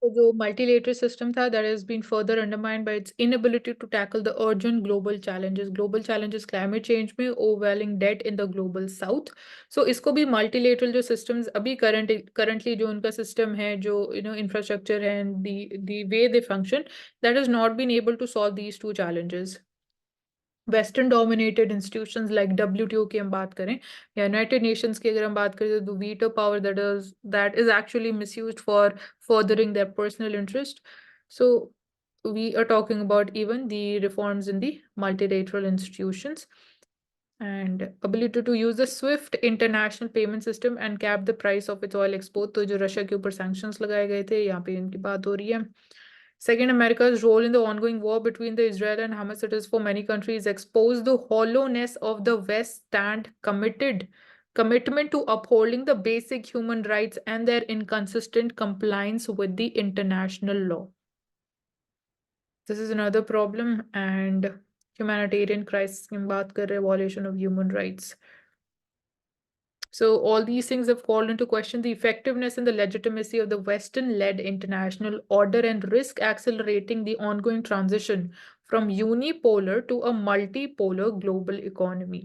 तो जो multilateral system था, that has been further undermined by its inability to tackle the urgent global challenges. Global challenges climate change में, overwhelming debt in the global south. So इसको भी multilateral जो systems अभी currently जो उनका system है, जो infrastructure है and the way they function, that has not been able to solve these two challenges. Western dominated institutions like WTO की हम बात करें या यूनाइटेड नेशंस की अगर हम बात करें, तो veto power that is actually misused for furthering their personal interest. So we are talking about even the reforms in the multilateral institutions and ability to use the SWIFT international payment system and cap the price of its oil export. तो जो Russia के ऊपर sanctions लगाए गए थे, यहाँ पे इनकी बात हो रही है. Second, America's role in the ongoing war between the Israel and Hamas, it is for many countries, exposed the hollowness of the West stand commitment to upholding the basic human rights and their inconsistent compliance with the international law. This is another problem, and humanitarian crisis की बात कर रहे हैं, violation of human rights. So all these things have called into question the effectiveness and the legitimacy of the Western-led international order and risk accelerating the ongoing transition from unipolar to a multipolar global economy.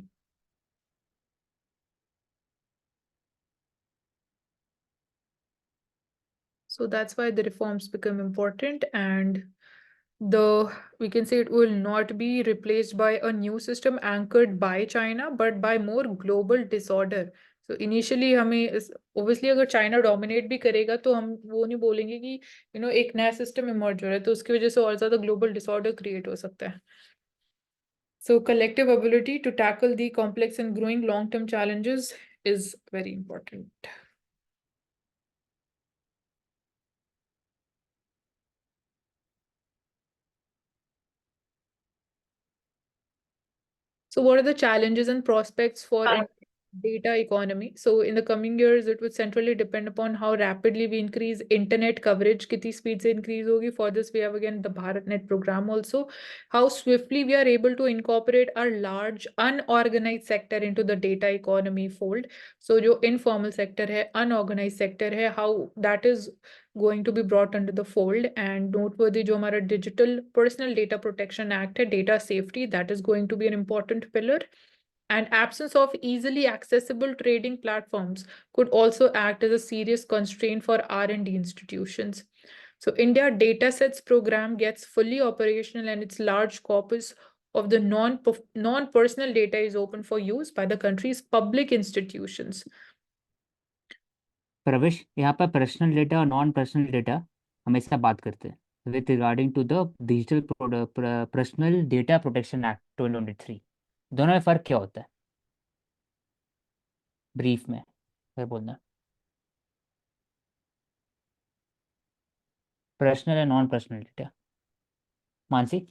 So that's why the reforms become important, and we can say it will not be replaced by a new system anchored by China, but by more global disorder. So initially हमें obviously अगर China dominate भी करेगा तो हम वो नहीं बोलेंगे कि एक नया सिस्टम इमर्ज हो रहा है, तो उसकी वजह से और ज्यादा ग्लोबल डिसऑर्डर क्रिएट हो सकता है. So collective ability to tackle the complex and growing long-term challenges is very important. So what are the challenges and prospects for data economy? So in the coming years, it would centrally depend upon how rapidly we increase internet coverage, kitty speed se increase hogi. For this, we have again the BharatNet program also. How swiftly we are able to incorporate our large unorganized sector into the data economy fold. So jo informal sector hai, unorganized sector hai, how that is going to be brought under the fold. And noteworthy जो हमारा digital personal data protection act है, data safety, that is going to be an important pillar. And absence of easily accessible trading platforms could also act as a serious constraint for R&D institutions. So India Datasets program gets fully operational and its large corpus of the non-personal data is open for use by the country's public institutions. प्रवेश, यहाँ पर personal data और non personal data हमेशा बात करते हैं with regarding to the digital personal data protection act 2023. दोनों में फ़र्क क्या होता है ब्रीफ में क्या बोलना है? पर्सनल या non personal data, Mansi?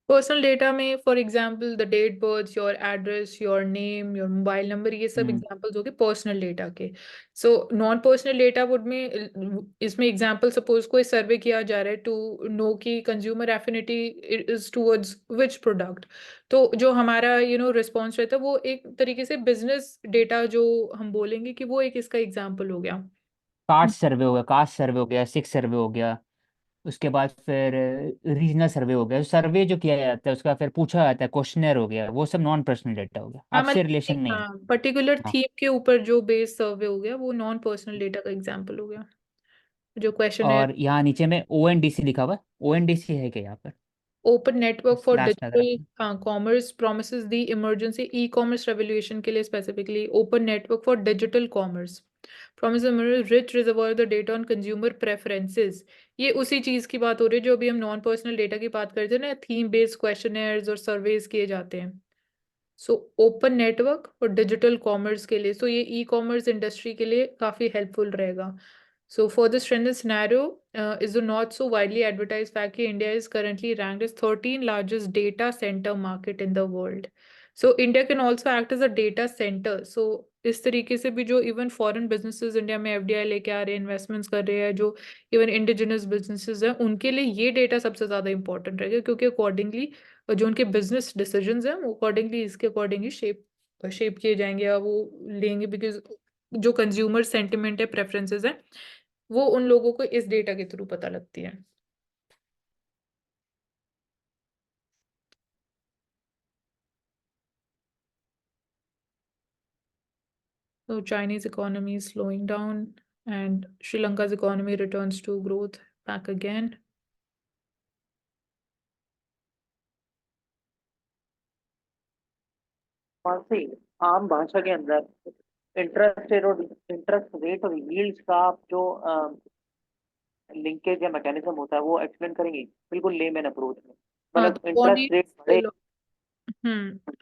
Personal data में for example the date birth, your address, your name, your mobile number, ये सब एग्जांपल्स हो गए पर्सनल डेटा के. So non personal data would में इसमें एग्जांपल सपोज कोई सर्वे किया जा रहा है टू नो कि consumer affinity is towards which product, तो जो हमारा रिस्पॉन्स रहता है वो एक तरीके से बिजनेस डेटा जो हम बोलेंगे कि वो एक इसका एग्जाम्पल हो गया. कास्ट सर्वे हो गया, सिक्स सर्वे हो गया, उसके बाद फिर रीजनल सर्वे हो गया. सर्वे जो किया जाता है उसका फिर पूछा जाता है, क्वेश्चनर हो गया, वो सब नॉन पर्सनल डेटा हो गया, हाँ आपसे मतलब रिलेशन नहीं है. पर्टिकुलर हाँ. थीम के ऊपर जो बेस सर्वे हो गया वो नॉन पर्सनल डेटा का एग्जाम्पल हो गया. जो क्वेश्चन है और यहाँ नीचे में ONDC लिखा हुआ है, ONDC है क्या यहाँ पर? ओपन नेटवर्क फॉर लास्ट में अगर digital commerce promises the emergency e commerce revolution के लिए specifically open network for digital commerce promise rich reservoir the data on consumer preferences. ये उसी चीज की बात हो रही है जो अभी हम नॉन पर्सनल डेटा की बात करते हैं ना, थीम बेस्ड क्वेश्चनर्स और सर्वेज किए जाते हैं. सो ओपन नेटवर्क और डिजिटल कॉमर्स के लिए, सो ये ई कॉमर्स इंडस्ट्री के लिए काफ़ी हेल्पफुल रहेगा. So for the strengthened scenario is the not so widely advertised fact that India is currently ranked as 13th largest data center market in the world. So India can also act as a data center. So इस तरीके से भी जो even foreign businesses India में FDI लेके आ रहे हैं, investments कर रहे हैं, जो इवन इंडिजिनस बिजनेसेस हैं, उनके लिए ये डेटा सबसे ज़्यादा इंपॉर्टेंट रहेगा, क्योंकि अकॉर्डिंगली जो उनके बिजनेस डिसीजंस हैं वो अकॉर्डिंगली इसके अकॉर्डिंगली शेप किए जाएंगे या वो लेंगे, बिकॉज जो कंज्यूमर सेंटिमेंट है, प्रेफरेंसेस है, वो उन लोगों को इस डेटा के थ्रू पता लगती है। So Chinese economy is slowing down and Sri Lanka's economy returns to growth back again. वहां से आम भाषा के अंदर इंटरेस्ट रेट और यील्ड्स का आप जो लिंकेज या मैकेनिज्म होता है वो एक्सप्लेन करेंगे, बिल्कुल लेमैन अप्रोच में। हाँ, मतलब तो बॉन्ड इंटरेस्ट रेट बढ़े।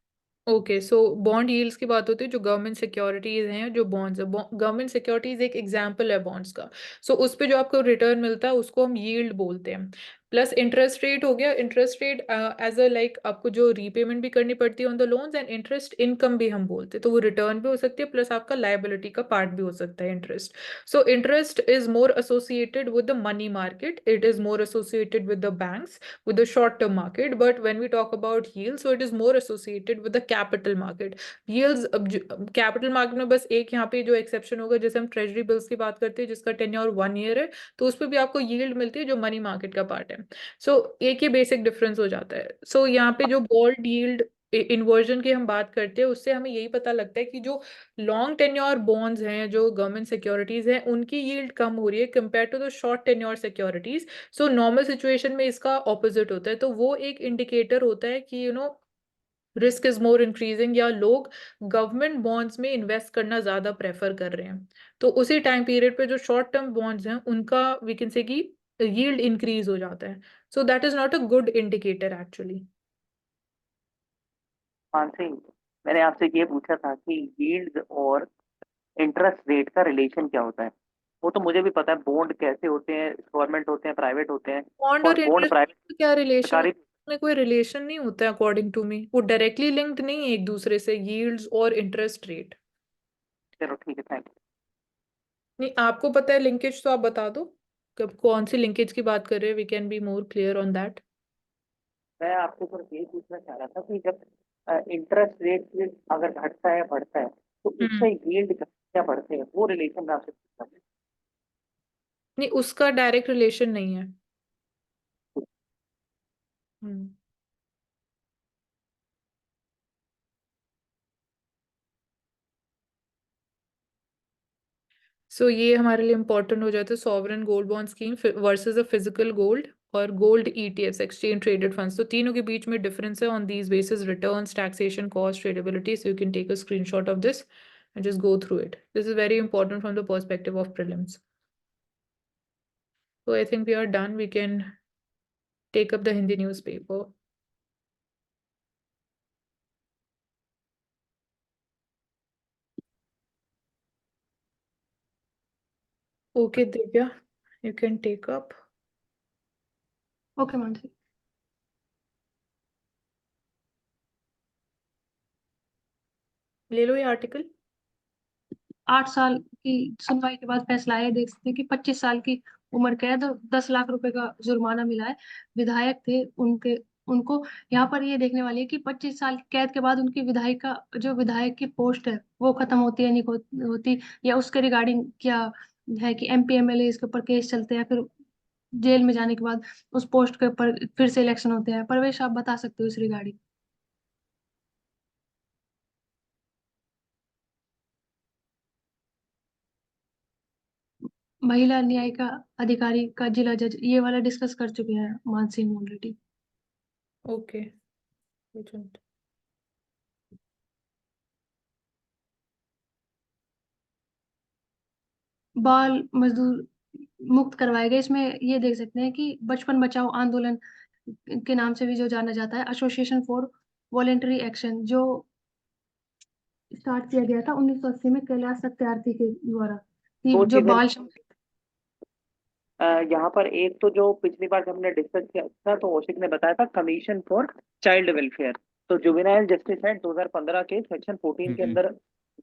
ओके, सो बॉन्ड यील्ड्स की बात होती है, जो गवर्नमेंट सिक्योरिटीज हैं, जो बॉन्ड्स है, गवर्नमेंट सिक्योरिटीज एक एग्जांपल है बॉन्ड्स का। सो उस पे जो आपको रिटर्न मिलता है उसको हम यील्ड बोलते हैं। प्लस इंटरेस्ट रेट हो गया, interest rate as a like आपको जो रीपेमेंट भी करनी पड़ती है on the loans, and interest income भी हम बोलते हैं, तो वो रिटर्न भी हो सकती है प्लस आपका लाइबिलिटी का पार्ट भी हो सकता है interest. So interest is more associated with the money market, it is more associated with the banks, with the short term market. But when we talk about yields, so it is more associated with the capital market. Yields capital market में बस एक यहाँ पे जो exception होगा, जैसे हम treasury bills की बात करते हैं जिसका टेन्योर 1 ईयर है, तो उस पर भी आपको यील्ड मिलती है जो मनी मार्केट का पार्ट है। सो एक ये बेसिक डिफरेंस हो जाता है। सो यहाँ पे जो बॉन्ड यील्ड इन्वर्जन की हम बात करते हैं, उससे हमें यही पता लगता है कि जो लॉन्ग टेन्योर बॉन्ड्स हैं, जो गवर्नमेंट सिक्योरिटीज हैं, उनकी यील्ड कम हो रही है compare to the short tenure securities. So normal situation में इसका ऑपोजिट होता है, तो वो एक इंडिकेटर होता है कि रिस्क इज मोर इंक्रीजिंग, या लोग गवर्नमेंट बॉन्ड्स में इन्वेस्ट करना ज्यादा प्रेफर कर रहे हैं। तो उसी टाइम पीरियड पे जो शॉर्ट टर्म बॉन्ड्स हैं उनका वी कैन से कि यील्ड इंक्रीज हो जाता है। So that is not a good indicator actually. Mansi, मैंने आपसे ये पूछा था कि यील्ड और इंटरेस्ट रेट का रिलेशन क्या होता है। वो तो मुझे भी पता है, बॉन्ड कैसे होते हैं, गवर्नमेंट होते हैं, प्राइवेट होते हैं। बॉन्ड और और बॉन्ड इंटरेस्ट प्राइवेट का क्या रिलेशन, सरकारी। में कोई रिलेशन नहीं होता है अकॉर्डिंग टू मी, वो डायरेक्टली लिंक्ड नहीं है एक दूसरे से, यील्ड्स और इंटरेस्ट रेट। चलो ठीक है, थैंक यू। नहीं, आपको पता है लिंकेज तो आप बता दो, कब कौन सी लिंकेज की बात कर रहे हैं, we can be more clear on that. मैं आपसे सिर्फ ये पूछना चाह रहा था कि जब इंटरेस्ट रेट अगर घटता है बढ़ता है तो हम्म। उससे यील्ड क्या बढ़ते हैं, वो रिलेशन मैं आपसे पूछना था। नहीं, उसका डायरेक्ट रिलेशन नहीं है। हम्म। सो ये हमारे लिए इंपॉर्टेंट हो जाता है, sovereign gold bond scheme versus uh physical gold और gold ETFs, exchange traded funds. तो तीनों के बीच में डिफरेंस है on these basis, returns, taxation, cost, tradability. So you can take a screenshot of this and just go through it. This is very important from the perspective of prelims. So I think we are done. We can take up the Hindi newspaper. Okay, Divya, you can take up. Okay Mansi. ले लो ये article. 8 साल की सुनवाई के बाद फैसला आया, देख सकते हैं कि 25 साल की उम्र कैद और 10 लाख रुपए का जुर्माना मिला है। विधायक थे उनके, उनको यहाँ पर ये देखने वाली है कि 25 साल की कैद के बाद उनकी विधायक का जो विधायक की पोस्ट है वो खत्म होती है नहीं होती, या उसके रिगार्डिंग क्या है कि एमपी एमएलए इसके ऊपर केस चलते हैं, फिर जेल में जाने के बाद उस पोस्ट के ऊपर फिर से इलेक्शन होते हैं। परवेश, आप बता सकते हो इस रिगार्डिंग। महिला न्यायिका अधिकारी का जिला जज, ये वाला डिस्कस कर चुके हैं Mansi already. Okay. Which one? बाल मजदूर मुक्त करवाए गए, इसमें ये देख सकते हैं कि बचपन बचाओ आंदोलन के नाम से भी जो जाना जाता है, एसोसिएशन फॉर वॉलेंटरी एक्शन, जो स्टार्ट किया गया था 1980 में कैलाश सत्यार्थी के द्वारा, कि दो जो चीजें बाल यहाँ पर, एक तो जो पिछली बार जब हमने डिस्कस किया था तो औशिक ने बताया था कमीशन फॉर चाइल्ड वेलफेयर, तो जुवेनाइल जस्टिस एक्ट 2015 के सेक्शन 14 के अंदर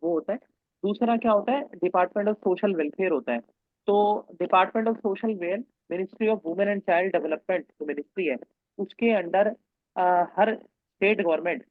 वो होता है। दूसरा क्या होता है, डिपार्टमेंट ऑफ सोशल वेलफेयर होता है। तो department of social welfare ministry of women and child development जो मिनिस्ट्री है उसके अंडर हर स्टेट गवर्नमेंट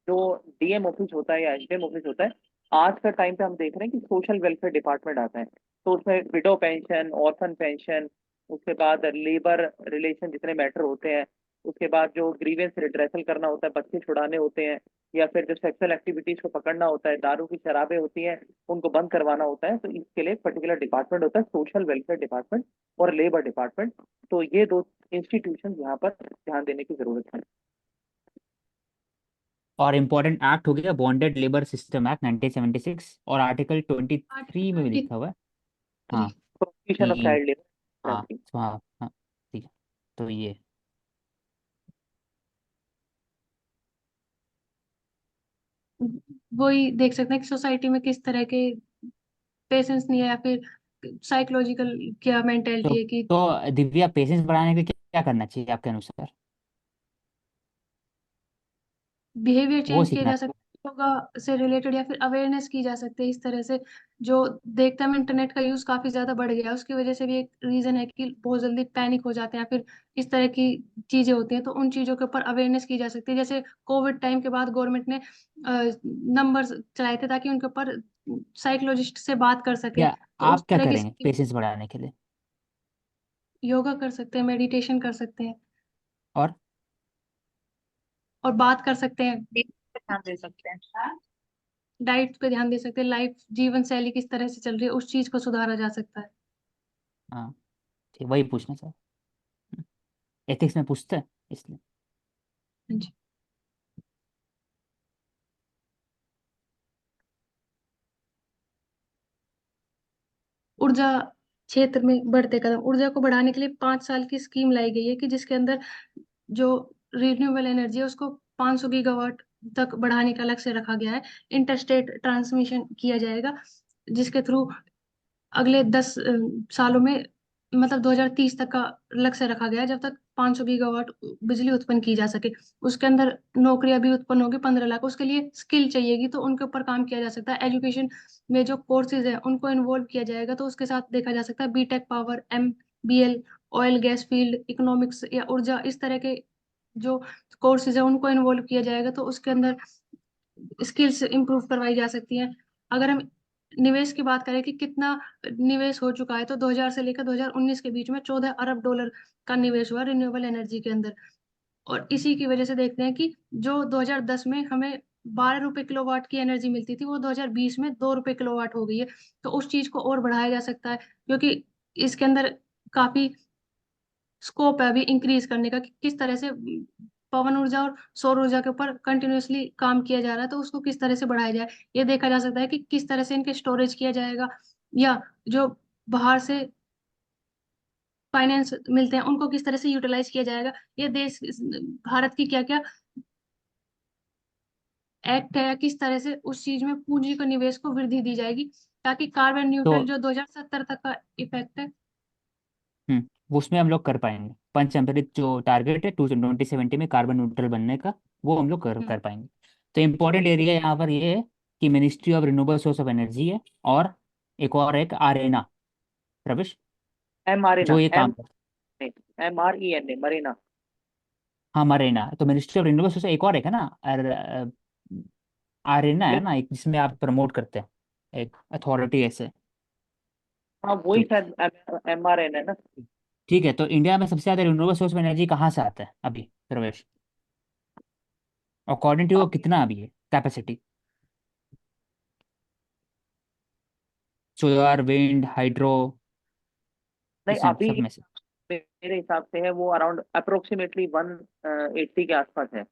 जो डीएम ऑफिस होता है या एसडीएम ऑफिस होता है, आज का टाइम पे हम देख रहे हैं कि सोशल वेलफेयर डिपार्टमेंट आता है। तो उसमें विडो पेंशन, ऑर्फन पेंशन, उसके बाद लेबर रिलेशन जितने मैटर होते हैं, उसके बाद जो ग्रीवेंस रिड्रेसल करना होता है, बच्चे छुड़ाने होते हैं, या फिर जो सेक्सुअल एक्टिविटीज को पकड़ना होता है, दारू की शराबें होती हैं उनको बंद करवाना होता है, तो इसके लिए एक पर्टिकुलर डिपार्टमेंट होता है, सोशल वेलफेयर डिपार्टमेंट और लेबर डिपार्टमेंट। तो ये दो इंस्टीट्यूशन यहाँ पर ध्यान देने की जरूरत है। और इम्पोर्टेंट एक्ट हो गया बॉन्डेड लेबर सिस्टम एक्ट 1976, और आर्टिकल 23 में भी आर्टिकल लिखा हुआ है। हाँ 23 प्रोहिबिशन ऑफ कि चाइल्ड लेबर। हाँ हाँ हाँ, ठीक है। तो ये वही देख सकते हैं कि सोसाइटी में किस तरह के पेशेंस नहीं है, या फिर साइकोलॉजिकल क्या तो मेंटेलिटी है कि दिव्या, पेशेंस बढ़ाने के लिए क्या करना चाहिए आपके अनुसार? बिहेवियर वो चेंज किए सीखना जा चाहिए। सकते हैं योगा से रिलेटेड, या फिर अवेयरनेस की जा सकती है इस तरह से। जो देखते हैं, इंटरनेट का यूज काफी ज्यादा बढ़ गया है, उसकी वजह से भी एक रीजन है कि बहुत जल्दी पैनिक हो जाते हैं, या फिर इस तरह की चीजें होती हैं, तो उन चीजों के ऊपर अवेयरनेस की जा सकती है। जैसे कोविड टाइम के बाद गवर्नमेंट ने नंबर्स चलाए थे ताकि उनके ऊपर साइकोलॉजिस्ट से बात कर सके, क्या तो उस आप क्या तरह की करेंगे पेशेंस बढ़ाने के लिए? योगा कर सकते हैं, मेडिटेशन कर सकते हैं, और और बात कर सकते हैं, ध्यान दे सकते हैं। डाइट पे ध्यान दे सकते हैं, लाइफ जीवन शैली किस तरह से चल रही है उस चीज को सुधारा जा सकता है। हाँ, ठीक, वही पूछना सर, एथिक्स में पूछते हैं इसलिए। हाँ जी। ऊर्जा क्षेत्र में बढ़ते कदम, ऊर्जा को बढ़ाने के लिए 5 साल की स्कीम लाई गई है कि जिसके अंदर जो रिन्यूएबल एनर्जी है उसको 500 गीगावाट तक बढ़ाने का लक्ष्य रखा गया है। इंटरस्टेट ट्रांसमिशन किया जाएगा, जिसके थ्रू अगले 10 सालों में, मतलब 2030 तक का लक्ष्य रखा गया है, जब तक 500 गीगावाट बिजली उत्पन्न की जा सके। उसके अंदर नौकरियां भी उत्पन्न होगी 15 लाख। उसके लिए स्किल चाहिएगी, तो उनके ऊपर काम किया जा सकता है। एजुकेशन में जो कोर्सेज है उनको इन्वॉल्व किया जाएगा, तो उसके साथ देखा जा सकता है B Tech, power, MBL, oil gas field, economics या ऊर्जा, इस तरह के जो कोर्सेज है उनको इन्वॉल्व किया जाएगा, तो उसके अंदर स्किल्स इंप्रूव करवाई जा सकती हैं। अगर हम निवेश की बात करें कि कितना निवेश हो चुका है, तो 2000 से लेकर 2019 के बीच में 14 अरब डॉलर का निवेश हुआ रिन्यूएबल एनर्जी के अंदर। और इसी की वजह से देखते हैं कि जो 2010 में हमें 12 रुपए किलोवाट की एनर्जी मिलती थी, वो 2020 में 2 रुपए किलोवाट हो गई है। तो उस चीज को और बढ़ाया जा सकता है, क्योंकि इसके अंदर काफी स्कोप है अभी इंक्रीज करने का, कि किस तरह से पवन ऊर्जा और सौर ऊर्जा के ऊपर कंटिन्यूअसली काम किया जा रहा है, तो उसको किस तरह से बढ़ाया जाए। ये देखा जा सकता है कि किस तरह से इनके स्टोरेज किया जाएगा, या जो बाहर से फाइनेंस मिलते हैं उनको किस तरह से यूटिलाइज किया जाएगा। ये देश, भारत की क्या क्या एक्ट है, या किस तरह से उस चीज में पूंजी को, निवेश को वृद्धि दी जाएगी, ताकि कार्बन तो न्यूट्रल जो 2070 तक का इफेक्ट है। वो उसमें हम लोग कर पाएंगे, पंचअंतरित जो टारगेट है 2070 में कार्बन न्यूट्रल बनने का, वो हम लोग कर हम्म, कर पाएंगे। तो इम्पोर्टेंट एरिया यहाँ पर ये है कि ministry of renewable source of energy है, और एक और एक आरेना, प्रवेश, MRENA, जो ये काम कर। MRENA, मरीना। हाँ, मरेना, तो मिनिस्ट्री ऑफ रिन्यूएबल सोर्स, एक और एक है ना, आरेना है ना एक, जिसमें आप प्रमोट करते हैं एक अथॉरिटी ऐसे। हाँ वही ठीक, शायद MRENA है ना। ठीक है। तो इंडिया में सबसे ज्यादा रिन्यूएबल सोर्स ऑफ एनर्जी कहाँ से आता है अभी, प्रवेश, अकॉर्डिंग टू अभी कितना अभी है कैपेसिटी? सोलर, विंड, हाइड्रो, नहीं, इसमें अभी सब में से? मेरे हिसाब से है वो अराउंड अप्रोक्सीमेटली 180 के आसपास है।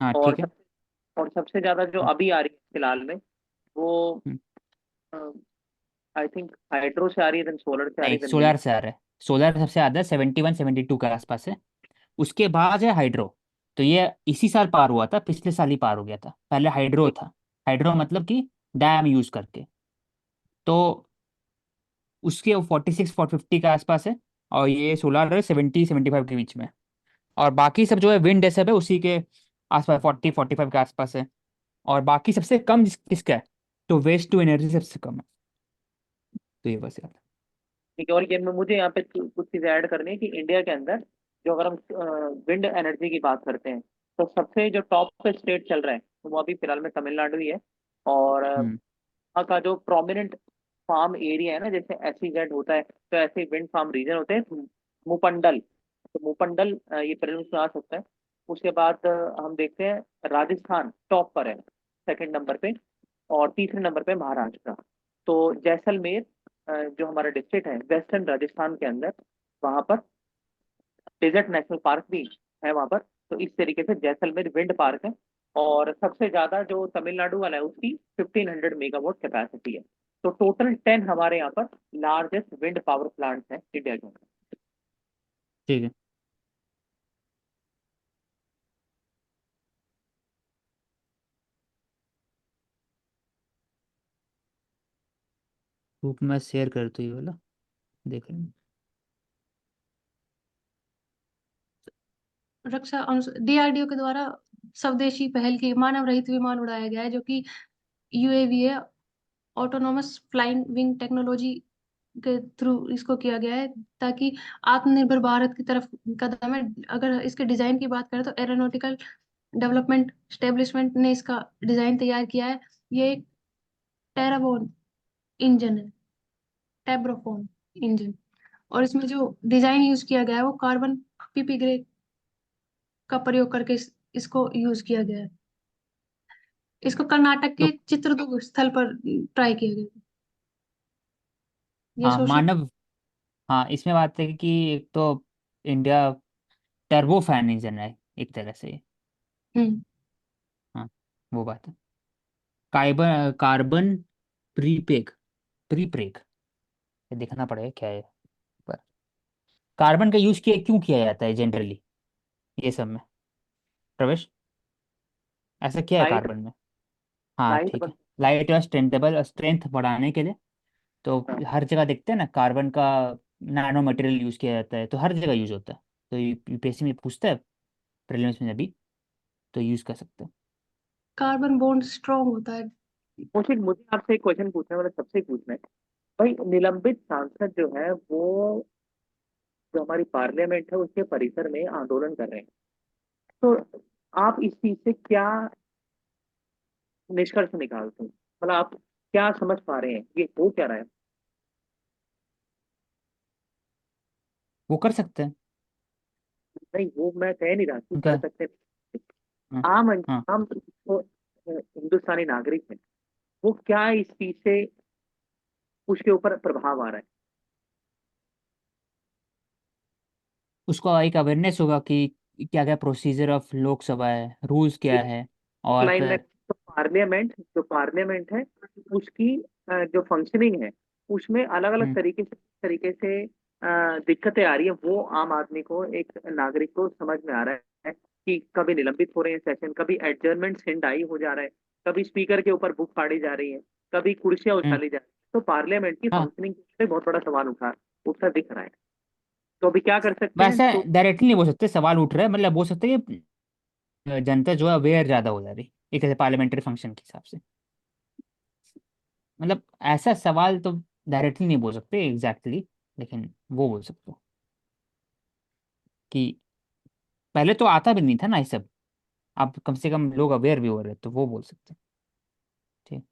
हाँ, और ठीक है। सबसे और सबसे ज्यादा जो हम्म, अभी आ रही है फिलहाल में, वो हम्म। आई थिंक हाइड्रो से आ रही है, देन सोलर से आ रही नहीं, है, देन विंड। सोलर से आ रहा है। सोलर सबसे ज्यादा 71-72 के आसपास है। उसके बाद है हाइड्रो। तो ये इसी साल पार हुआ था, पिछले साल ही पार हो गया था, पहले हाइड्रो था। हाइड्रो मतलब कि डैम यूज करके। तो उसके 46-50 के आसपास है, और ये सोलर 70-75 के बीच में। और बाकी सब जो है विंड सब है उसी के आसपास, 40-45 के आसपास है। और बाकी सबसे कम किसका है? तो वेस्ट टू एनर्जी सबसे कम है। तो ये बस याद। ठीक है। और ये मुझे यहाँ पे कुछ चीजें ऐड करनी है कि इंडिया के अंदर जो अगर हम विंड एनर्जी की बात करते हैं, तो सबसे जो टॉप पे स्टेट चल रहा है, तो वो अभी फिलहाल में तमिलनाडु ही है। और हम्म वहाँ का जो प्रोमिनेंट फार्म एरिया है ना, जैसे SEZ होता है, तो ऐसे विंड फार्म रीजन होते हैं मुपंडल। तो मुपंडल ये प्रीलिम्स में आ सकता है। उसके बाद हम देखते हैं राजस्थान टॉप पर है, सेकंड नंबर पे, और तीसरे नंबर पे महाराष्ट्र। तो जैसलमेर जो हमारा डिस्ट्रिक्ट है वेस्टर्न राजस्थान के अंदर, वहां पर डेजर्ट नेशनल पार्क भी है वहां पर। तो इस तरीके से जैसलमेर विंड पार्क है। और सबसे ज्यादा जो तमिलनाडु वाला है उसकी 1500 मेगावाट कैपेसिटी है। तो टोटल 10 हमारे यहाँ पर लार्जेस्ट विंड पावर प्लांट्स हैं इंडिया के अंदर। ठीक है। ग्रुप में शेयर कर तो ये वाला देख लेंगे। रक्षा DRDO के द्वारा स्वदेशी पहल की मानव रहित विमान उड़ाया गया है, जो कि UAV है, ऑटोनोमस फ्लाइंग विंग टेक्नोलॉजी के थ्रू इसको किया गया है, ताकि आत्मनिर्भर भारत की तरफ कदम है। अगर इसके डिजाइन की बात करें तो एरोनॉटिकल डेवलपमेंट स्टेब्लिशमेंट ने इसका डिजाइन तैयार किया है। ये एक टेराबोन इंजन है, टेब्रोफोन इंजन। और इसमें जो डिजाइन यूज किया गया है वो कार्बन PP ग्रेड का प्रयोग करके इसको यूज किया गया है। इसको कर्नाटक के तो चित्रदुर्ग स्थल पर ट्राई किया गया है। ये हाँ सोशल। मानव, हाँ इसमें बात है कि एक तो इंडिया टर्बो फैन इंजन है एक तरह से। हम्म। हाँ वो बात है। कार्बन कार्बन प्रीपेग प्रीप्रेग, ये देखना पड़ेगा क्या है। पर कार्बन का यूज क्यों किया जाता है जनरली ये सब में, प्रवेश? ऐसा क्या है लाइट कार्बन में? हाँ लाइट ठीक बन। है। लाइट और स्ट्रेंथेबल, स्ट्रेंथ बढ़ाने के लिए। तो हाँ, हर जगह देखते हैं ना कार्बन का नैनो मटेरियल यूज किया जाता है, तो हर जगह यूज होता है। तो यूपीएससी में पूछता है प्रीलिम्स में अभी, तो यूज कर सकते हैं। कार्बन बॉन्ड स्ट्रॉन्ग होता है। मुझे मुझे आपसे एक क्वेश्चन पूछना है, मतलब सबसे ही पूछना है। भाई निलंबित सांसद जो है वो, जो हमारी पार्लियामेंट है उसके परिसर में आंदोलन कर रहे हैं, तो आप इस चीज से क्या निष्कर्ष निकालते हैं? मतलब आप क्या समझ पा रहे हैं, ये हो क्या रहा है? वो कर सकते हैं नहीं, वो मैं कह नहीं रहा कि उनका। कर सकते हैं। हाँ हाँ। आम जो हिंदुस्तानी नागरिक है, वो क्या इस चीज से उसके ऊपर प्रभाव आ रहा है? उसको एक अवेयरनेस होगा कि क्या क्या प्रोसीजर ऑफ लोकसभा है, रूल्स क्या है। और लाइन में फिर तो पार्लियामेंट है उसकी जो फंक्शनिंग है उसमें अलग अलग हम्म, तरीके से दिक्कतें आ रही है, वो आम आदमी को, एक नागरिक को समझ में आ रहा है कि कभी निलंबित हो रहे हैं सेशन, कभी एडजर्नमेंट सेंड आई हो जा रहा है, कभी स्पीकर के ऊपर बुक फाड़ी जा रही है, कभी कुर्सियां हम्म, उछाली जा रही है। तो पार्लियामेंट की हाँ। फंक्शनिंग पे बहुत बड़ा सवाल उठता दिख रहा है। तो अभी क्या कर सकते हैं? वैसे तो डायरेक्टली नहीं बोल सकते सवाल उठ रहा है, मतलब बोल सकते हैं कि जनता जो है अवेयर ज्यादा हो जा रही एक ऐसे पार्लियामेंट्री फंक्शन के हिसाब से। मतलब ऐसा सवाल तो डायरेक्टली नहीं बोल सकते एग्जैक्टली, लेकिन वो बोल सकते हो कि पहले तो आता भी नहीं था ना ये सब, अब कम से कम लोग अवेयर भी हो रहे हैं, तो वो बोल सकते हैं। ठीक।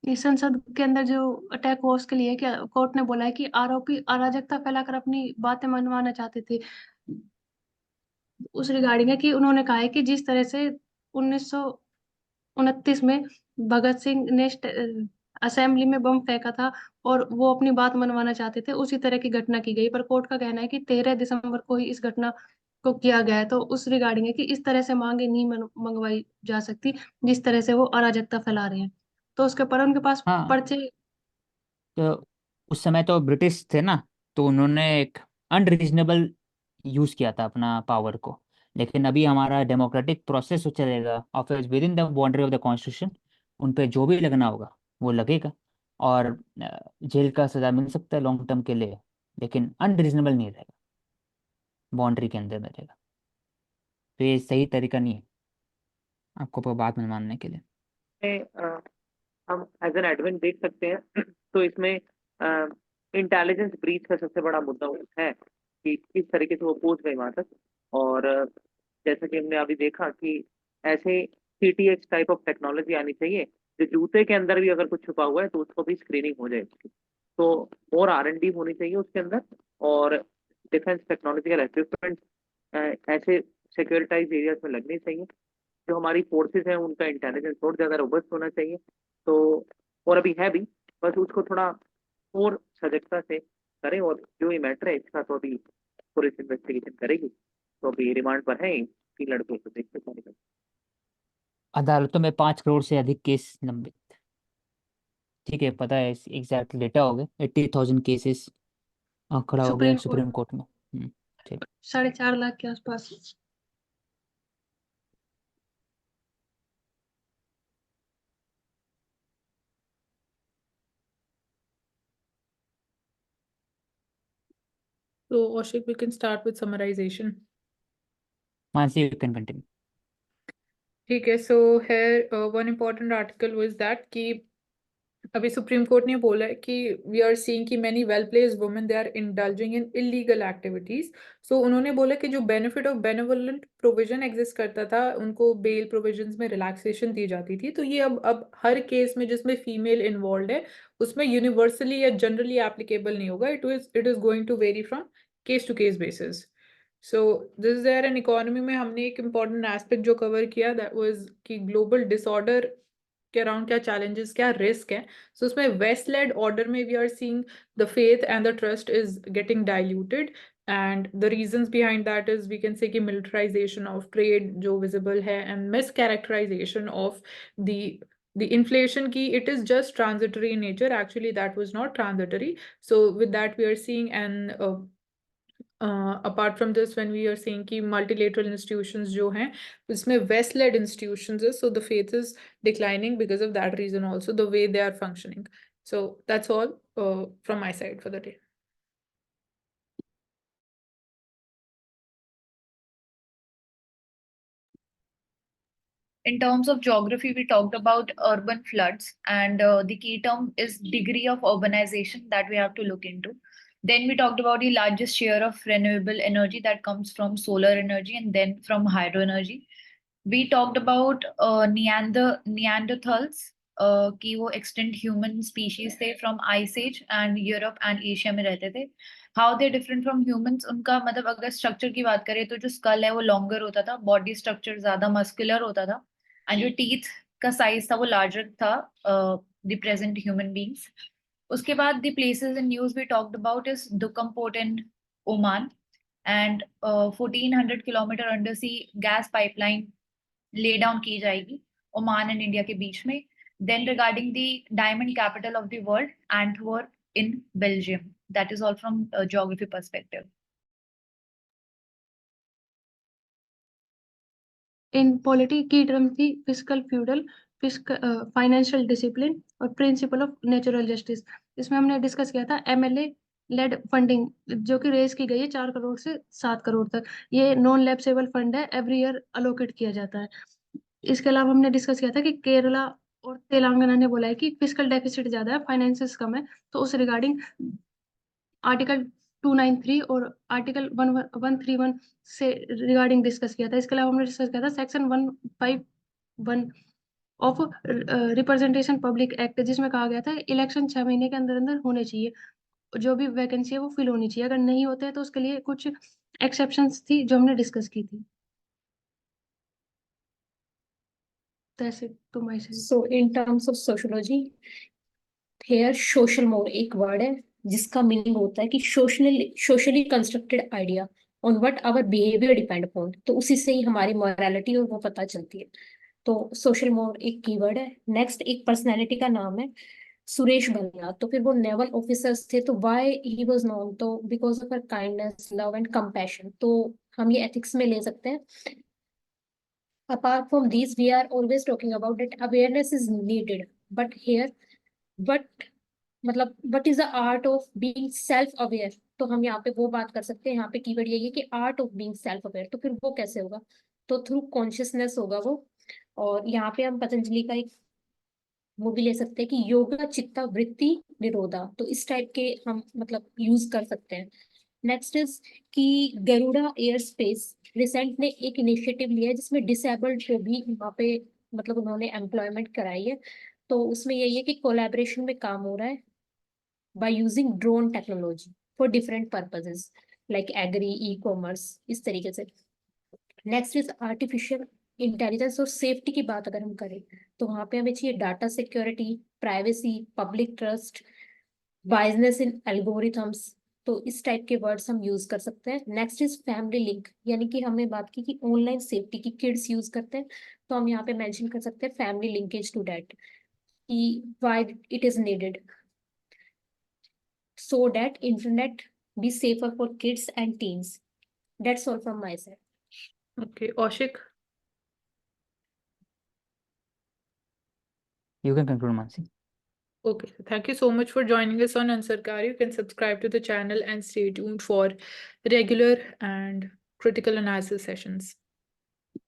इस संसद के अंदर जो अटैक हुआ उसके लिए क्या कोर्ट ने बोला है कि आरोपी अराजकता फैलाकर अपनी बातें मनवाना चाहते थे। उस रिगार्डिंग है कि उन्होंने कहा है कि जिस तरह से 1929 में भगत सिंह ने असेंबली में बम फेंका था और वो अपनी बात मनवाना चाहते थे, उसी तरह की घटना की गई। पर कोर्ट का कहना है कि 13 दिसंबर को ही इस घटना को किया गया है। तो उस रिगार्डिंग है कि इस तरह से मांगे नहीं मंगवाई जा सकती जिस तरह से वो अराजकता फैला रहे हैं। तो उसके पर उनके पास हाँ पर्चे। तो उस समय तो ब्रिटिश थे ना, तो उन्होंने एक अनरीजनेबल यूज किया था अपना पावर को। लेकिन अभी हमारा डेमोक्रेटिक प्रोसेस चलेगा और फिर with in the boundary of the constitution उन पे जो भी लगना होगा वो लगेगा। और जेल का सजा मिल सकता है लॉन्ग टर्म के लिए, लेकिन अनरीजनेबल नहीं रहेगा, बाउंड्री के अंदर में रहेगा। तो ये सही तरीका नहीं है आपको बात मनवाने के लिए। हम एज एन एडमिन देख सकते हैं तो इसमें इंटेलिजेंस ब्रीच का सबसे बड़ा मुद्दा है कि किस तरीके से वो पहुंच गए वहां तक। और जैसा कि हमने अभी देखा कि ऐसे CTX टाइप ऑफ टेक्नोलॉजी आनी चाहिए जो जूते के अंदर भी अगर कुछ छुपा हुआ है तो उसको भी स्क्रीनिंग हो जाए उसकी। तो और R&D होनी चाहिए उसके अंदर, और डिफेंस टेक्नोलॉजिकल इक्विपमेंट ऐसे सिक्योरिटाइज एरियाज में लगनी चाहिए। जो हमारी फोर्सेस हैं उनका इंटेलिजेंस और ज्यादा रोबस्ट होना चाहिए। तो और अभी है भी, बस उसको थोड़ा और सजगता से करें। और जो ये मैटर है इसका तो अभी पुलिस इन्वेस्टिगेशन करेगी, तो अभी रिमांड पर है 3 लड़कों को, देखते क्या निकलता अदालतों में 5 करोड़ से अधिक केस लंबित। ठीक है, पता है, एग्जैक्ट डेटा हो गए 80,000 केसेस खड़ा हो गया सुप्रीम कोर्ट सुप्रीम कोर्ट में। ठीक। 4.5 लाख के आसपास। So, Ashik, we can start with summarization. Mansi, you can continue. ठीक है, so here one important article was that कि अभी सुप्रीम कोर्ट ने बोला है कि वी आर सीइंग कि many well placed women they are indulging in illegal activities. So उन्होंने बोला कि जो benefit of benevolent provision exist करता था, उनको बेल प्रोविजंस में रिलैक्सेशन दी जाती थी, तो ये अब हर केस में जिसमें फीमेल इन्वॉल्व है उसमें यूनिवर्सली या जनरली एप्लीकेबल नहीं होगा। It is going to vary from case to case basis. So this there an economy में हमने एक इम्पॉर्टेंट एस्पेक्ट जो कवर किया दैट वाज कि ग्लोबल डिसऑर्डर के अराउंड क्या चैलेंजेस, क्या रिस्क है। सो उसमें वेस्ट लेड ऑर्डर में we are seeing the faith and the trust is getting diluted, and the reasons behind that is we can say कि militarisation of trade जो visible है, and mischaracterisation of the inflation की it is just transitory in nature, actually that was not transitory. So with that we are seeing apart from this, when we are seeing कि multilateral institutions जो हैं उसमें west led institutions है, so the faith is declining because of that reason also, the way they are functioning. So that's all from my side for the day. In terms of geography, we talked about urban floods, and the key term is degree of urbanization that we have to look into. Then we talked about the largest share of renewable energy that comes from solar energy and then from hydro energy. We talked about Neanderthals, कि वो extinct human species थे from Ice Age and Europe and Asia में रहते थे. How they different from humans, उनका मतलब अगर structure की बात करें तो जो skull है वो longer होता था, body structure ज़्यादा muscular होता था, and जो teeth का size था वो larger था the present human beings. उसके बाद the places in news we talked about is Duqm Port in Oman, and 1400 kilometer undersea gas pipeline lay down की जाएगी ओमान एंड इंडिया के बीच में. Then regarding the diamond capital of the world, Antwerp in Belgium. That is all from geography perspective. In polity की term थी fiscal feudal, financial discipline और principle of natural justice. इसमें हमने discuss किया था MLA लेड फंडिंग जो कि raise की गई है 4 करोड़ से 7 करोड़ तक। ये नॉन लैप्सेबल फंड है, एवरी ईयर अलोकेट किया जाता है। इसके अलावा हमने डिस्कस किया था कि केरला और तेलंगाना ने बोला है कि फिस्कल डेफिसिट ज्यादा है, फाइनेंसेस कम है, तो उस रिगार्डिंग आर्टिकल 293 और आर्टिकल 131 से रिगार्डिंग डिस्कस किया था। इसके अलावा हमने डिस्कस किया था section 151 of representation public act, जिसमें कहा गया था इलेक्शन 6 महीने के अंदर अंदर होने चाहिए, जो भी वैकेंसी है वो फिल होनी चाहिए, अगर नहीं होते हैं तो उसके लिए कुछ एक्सेप्शंस थी जो हमने डिस्कस की थी। That's it to my side. So in terms of sociology, here social more एक वर्ड है जिसका मीनिंग होता है कि socially constructed idea on what our behaviour depend upon, तो उसी से ही हमारी मॉरलिटी और वो पता चलती है। तो सोशल मोर एक कीवर्ड है। नेक्स्ट एक पर्सनैलिटी का नाम है सुरेश बलिया, तो फिर वो नेवल ऑफिसर्स थे, तो व्हाई ही वाज नोन, तो because of her kindness, love and compassion, तो हम ये एथिक्स में ले सकते हैं। Apart from these, we are always talking about that awareness is needed, but here what मतलब what is the art of being self aware, तो हम यहाँ पे वो बात कर सकते हैं। यहाँ पे कीवर्ड यही है कि art of being self aware, तो फिर वो कैसे होगा, तो थ्रू कॉन्शियसनेस होगा वो। और यहाँ पे हम पतंजलि का एक वो भी ले सकते हैं कि योगा चित्ता वृत्ति निरोधा, तो इस टाइप के हम मतलब यूज कर सकते हैं। नेक्स्ट इज कि गरुड़ा एयर स्पेस रिसेंट ने एक इनिशिएटिव लिया है जिसमें डिसेबल्ड को भी वहाँ पे मतलब उन्होंने एम्प्लॉयमेंट कराई है। तो उसमें यही है कि कोलैबोरेशन में काम हो रहा है by using drone technology for different purposes like agri, e-commerce, इस तरीके से। नेक्स्ट इज आर्टिफिशियल इंटेलिजेंस और सेफ्टी की बात अगर हम करें तो वहाँ पे हमें चाहिए data security, privacy, public trust, biasness in algorithms. तो इस टाइप के वर्ड्स हम यूज कर सकते हैं। नेक्स्ट इज फैमिली लिंक, यानी कि हमने बात की कि ऑनलाइन सेफ्टी की किड्स यूज करते हैं, तो हम यहाँ पे मेंशन कर सकते हैं फैमिली लिंकेज टू दैट कि why it is needed so that internet be safer for kids and teens. That's all from my side. Okay, Oshik. You can conclude, Mansi. Okay, thank you so much for joining us on Ansarkar. You can subscribe to the channel and stay tuned for regular and critical analysis sessions.